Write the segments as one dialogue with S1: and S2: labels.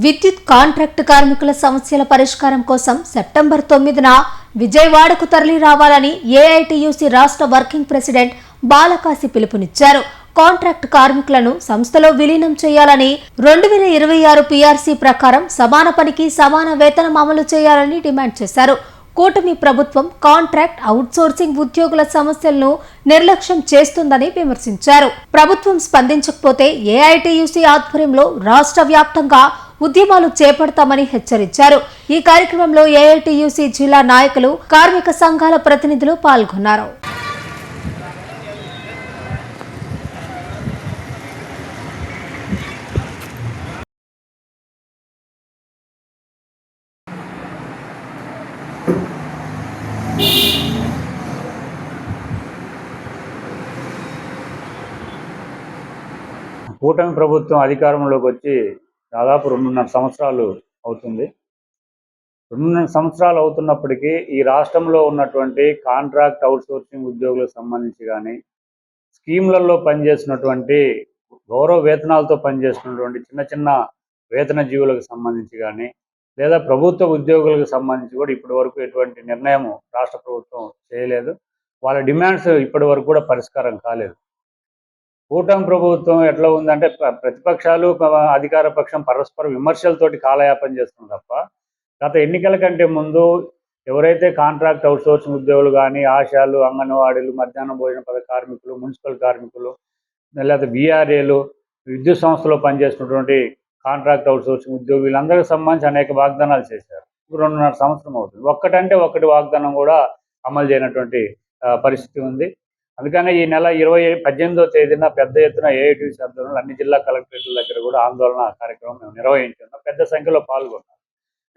S1: విద్యుత్ కాంట్రాక్టు కార్మికుల సమస్యల పరిష్కారం కోసం సెప్టెంబర్ 9న విజయవాడకు తరలి రావాలని ఏఐటీయూసీ రాష్ట్ర వర్కింగ్ ప్రెసిడెంట్ బాలకాశి పిలుపునిచ్చారు. కాంట్రాక్టు కార్మికులను సంస్థలో విలీనం చేయాలని 2026 పీఆర్సీ ప్రకారం సమాన పనికి సమాన వేతనం అమలు చేయాలని డిమాండ్ చేశారు. కూటమి ప్రభుత్వం కాంట్రాక్ట్ అవుట్సోర్సింగ్ ఉద్యోగుల సమస్యలను నిర్లక్ష్యం చేస్తుందని విమర్శించారు. ప్రభుత్వం స్పందించకపోతే ఏఐటీయూసీ ఆధ్వర్యంలో రాష్ట్ర వ్యాప్తంగా ఉద్యమాలు చేపడతామని హెచ్చరించారు. ఈ కార్యక్రమంలో ఏఐటీయూసీ జిల్లా నాయకులు, కార్మిక సంఘాల ప్రతినిధులు పాల్గొన్నారు.
S2: కూటమి ప్రభుత్వం అధికారంలోకి వచ్చి దాదాపు 2.5 సంవత్సరాలు అవుతుంది. 2.5 సంవత్సరాలు అవుతున్నప్పటికీ ఈ రాష్ట్రంలో ఉన్నటువంటి కాంట్రాక్ట్ అవుట్సోర్సింగ్ ఉద్యోగులకు సంబంధించి కానీ, స్కీమ్లలో పనిచేసినటువంటి గౌరవ వేతనాలతో పనిచేస్తున్నటువంటి చిన్న చిన్న వేతన జీవులకు సంబంధించి కానీ, లేదా ప్రభుత్వ ఉద్యోగులకు సంబంధించి కూడా ఇప్పటి వరకు ఎటువంటి నిర్ణయం రాష్ట్ర ప్రభుత్వం చేయలేదు. వాళ్ళ డిమాండ్స్ ఇప్పటి వరకు కూడా పరిష్కారం కాలేదు. కూటమి ప్రభుత్వం ఎట్లా ఉందంటే ప్రతిపక్షాలు, అధికార పక్షం పరస్పర విమర్శలతోటి కాలయాపన చేస్తుంది తప్ప, గత ఎన్నికల కంటే ముందు ఎవరైతే కాంట్రాక్ట్ అవుట్సోర్సింగ్ ఉద్యోగులు కానీ, ఆశాలు, అంగన్వాడీలు, మధ్యాహ్న భోజన పథక కార్మికులు, మున్సిపల్ కార్మికులు, లేదా బీఆర్ఏలు, విద్యుత్ సంస్థలో పనిచేస్తున్నటువంటి కాంట్రాక్ట్ అవుట్సోర్సింగ్ ఉద్యోగులు, వీళ్ళందరికీ సంబంధించి అనేక వాగ్దానాలు చేశారు. 2.5 సంవత్సరం అవుతుంది. ఒక్కటంటే ఒకటి వాగ్దానం కూడా అమలు చేయనటువంటి పరిస్థితి ఉంది. అందుకనే ఈ నెల 18వ తేదీన పెద్ద ఎత్తున ఏఐటీయూసీ ఆధ్వర్యంలో అన్ని జిల్లా కలెక్టరేట్ల దగ్గర కూడా ఆందోళన కార్యక్రమం మేము నిర్వహించున్నాం. పెద్ద సంఖ్యలో పాల్గొన్నాం.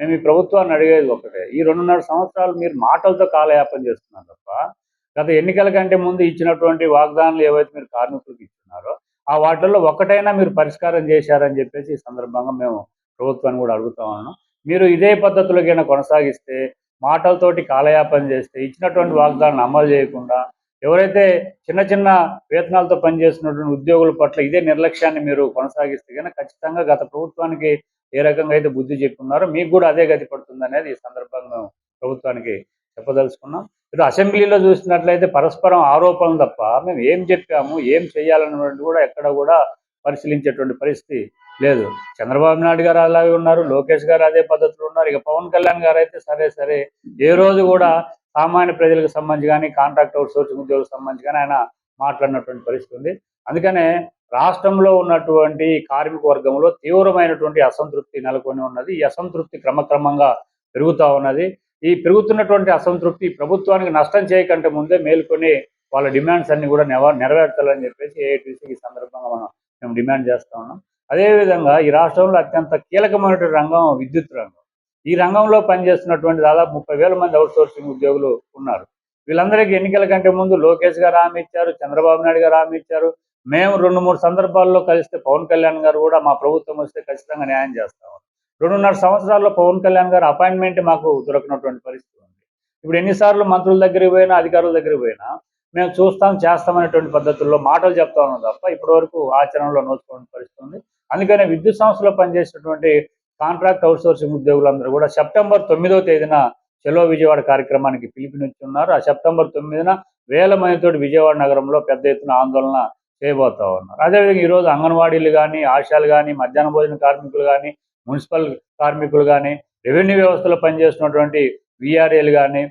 S2: మేము ఈ ప్రభుత్వాన్ని అడిగేది ఒకటే, ఈ 2.5 సంవత్సరాలు మీరు మాటలతో కాలయాపన చేస్తున్నారు తప్ప, గత ఎన్నికల కంటే ముందు ఇచ్చినటువంటి వాగ్దానాలు ఏవైతే మీరు కార్మికులకు ఇస్తున్నారో ఆ వాటిల్లో ఒక్కటైనా మీరు పరిష్కారం చేశారని చెప్పేసి ఈ సందర్భంగా మేము ప్రభుత్వాన్ని కూడా అడుగుతా ఉన్నాం. మీరు ఇదే పద్ధతులకైనా కొనసాగిస్తే, మాటలతోటి కాలయాపన చేస్తే, ఇచ్చినటువంటి వాగ్దానాలను అమలు చేయకుండా ఎవరైతే చిన్న చిన్న వేతనాలతో పనిచేస్తున్నటువంటి ఉద్యోగుల పట్ల ఇదే నిర్లక్ష్యాన్ని మీరు కొనసాగిస్తే కనుక ఖచ్చితంగా గత ప్రభుత్వానికి ఏ రకంగా అయితే బుద్ధి చెప్పున్నారో మీకు కూడా అదే గతి పడుతుంది అనేది ఈ సందర్భంగా ప్రభుత్వానికి చెప్పదలుచుకున్నాం. ఇటు అసెంబ్లీలో చూసినట్లయితే పరస్పరం ఆరోపణలు తప్ప మేము ఏం చెప్పాము, ఏం చేయాలన్నటువంటి కూడా ఎక్కడ కూడా పరిశీలించేటువంటి పరిస్థితి లేదు. చంద్రబాబు నాయుడు గారు అలాగే ఉన్నారు, లోకేష్ గారు అదే పద్ధతిలో ఉన్నారు. ఇక పవన్ కళ్యాణ్ గారు అయితే సరే ఏ రోజు కూడా సామాన్య ప్రజలకు సంబంధించి కానీ, కాంట్రాక్ట్ అవుట్సోర్సింగ్ ఉద్యోగులకు సంబంధించి కానీ ఆయన మాట్లాడినటువంటి పరిస్థితి ఉంది. అందుకనే రాష్ట్రంలో ఉన్నటువంటి కార్మిక వర్గంలో తీవ్రమైనటువంటి అసంతృప్తి నెలకొని ఉన్నది. ఈ అసంతృప్తి క్రమక్రమంగా పెరుగుతూ ఉన్నది. ఈ పెరుగుతున్నటువంటి అసంతృప్తి ప్రభుత్వానికి నష్టం చేయకంటే ముందే మేల్కొని వాళ్ళ డిమాండ్స్ అన్ని కూడా నెరవేర్చాలని చెప్పేసి ఏఐటీయూసీ ఈ సందర్భంగా మేము డిమాండ్ చేస్తూ ఉన్నాం. అదేవిధంగా ఈ రాష్ట్రంలో అత్యంత కీలకమైనటువంటి రంగం విద్యుత్ రంగం. ఈ రంగంలో పనిచేస్తున్నటువంటి దాదాపు 30,000 మంది అవుట్సోర్సింగ్ ఉద్యోగులు ఉన్నారు. వీళ్ళందరికీ ఎన్నికల కంటే ముందు లోకేష్ గారు హామీ ఇచ్చారు, చంద్రబాబు నాయుడు గారు హామీ ఇచ్చారు. మేము 2-3 సందర్భాల్లో కలిస్తే పవన్ కళ్యాణ్ గారు కూడా మా ప్రభుత్వం వస్తే ఖచ్చితంగా న్యాయం చేస్తాము. 2.5 సంవత్సరాల్లో పవన్ కళ్యాణ్ గారు అపాయింట్మెంట్ మాకు దొరకనటువంటి పరిస్థితి ఉంది. ఇప్పుడు ఎన్నిసార్లు మంత్రుల దగ్గరికి పోయినా, అధికారుల దగ్గరికి పోయినా మేము చూస్తాం, చేస్తామనేటువంటి పద్ధతుల్లో మాటలు చెప్తా ఉన్నాం తప్ప ఇప్పటి వరకు ఆచరణలో నోచుకోవడం పరిస్థితి ఉంది. అందుకనే విద్యుత్ సంస్థలో పనిచేసేటువంటి కాంట్రాక్ట్ అవుట్సోర్సింగ్ ఉద్యోగులందరూ కూడా సెప్టెంబర్ 9వ తేదీన చలో విజయవాడ కార్యక్రమానికి పిలుపునిచ్చున్నారు. ఆ సెప్టెంబర్ 9న వేల మందితోటి విజయవాడ నగరంలో పెద్ద ఎత్తున ఆందోళన చేయబోతా ఉన్నారు. అదేవిధంగా ఈరోజు అంగన్వాడీలు కానీ, ఆశాలు కానీ, మధ్యాహ్న భోజన కార్మికులు కానీ, మున్సిపల్ కార్మికులు కానీ, రెవెన్యూ వ్యవస్థలో పనిచేస్తున్నటువంటి వీఆర్ఏలు కానీ,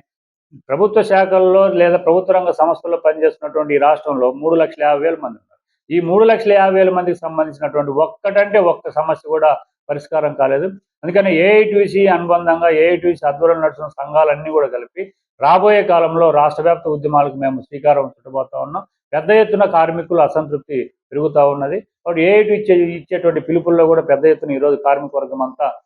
S2: ప్రభుత్వ శాఖల్లో లేదా ప్రభుత్వ రంగ సంస్థల్లో పనిచేస్తున్నటువంటి ఈ రాష్ట్రంలో 3,50,000 మంది ఉన్నారు. ఈ 3,50,000 మందికి సంబంధించినటువంటి ఒక్క సమస్య కూడా పరిష్కారం కాలేదు. అందుకని ఏఐటీయూసీ అనుబంధంగా ఏఐటీయూసీ ఆధ్వర్యంలో నడుస్తున్న సంఘాలన్నీ కూడా కలిపి రాబోయే కాలంలో రాష్ట్ర వ్యాప్త ఉద్యమాలకు మేము శ్రీకారం చుట్టబోతా ఉన్నాం. పెద్ద ఎత్తున కార్మికుల అసంతృప్తి పెరుగుతూ ఉన్నది. కాబట్టి ఏఐటీ ఇచ్చేటువంటి పిలుపుల్లో కూడా పెద్ద ఎత్తున ఈరోజు కార్మిక వర్గం అంతా